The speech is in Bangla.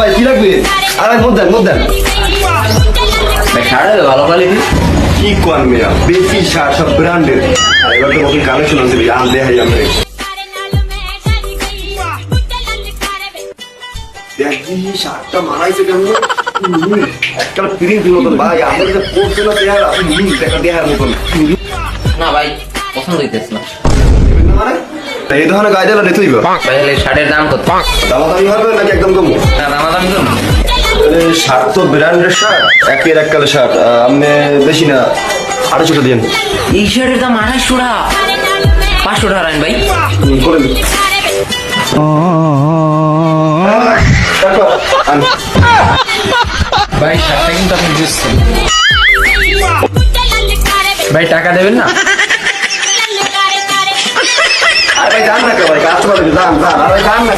ভাই কি লাগবে? আরে মত দেন ভাই শার্ট ভালো কোয়ালিটি। কি কোন মেয়া বেশি শার্ট সব ব্র্যান্ডের। এবার তো নতুন কালেকশন আছে ভাই আন দেখাই আমরা। দেখি শার্টটা মারাইছে কেমন একটা প্রিন্ট মতন ভাই আমাদের যে পড়ছে না দেয়ার আপনি দেখা দেখার মতন না ভাই পছন্দ হইতেছে না। মানে এই ধরনের গায়ে দিলে রেথইব ভাই তাহলে শার্টের দাম কত? দামাদামি হবে নাকি একদম কম? না দামাদামি করুন। শার্ট তো ব্র্যান্ডের শার্ট একের এক কালে শার্ট আপনি বেশি না 250 দিন এই শার্টের দাম 250 টাকা। 500 টাকা রাখেন ভাই। করে দিন ভাই শার্টটা কিন্তু আপনি বুঝছেন ভাই, টাকা দেবেন না? আরে ভাই জান না ভাই কাস্টমার জান আরে জান না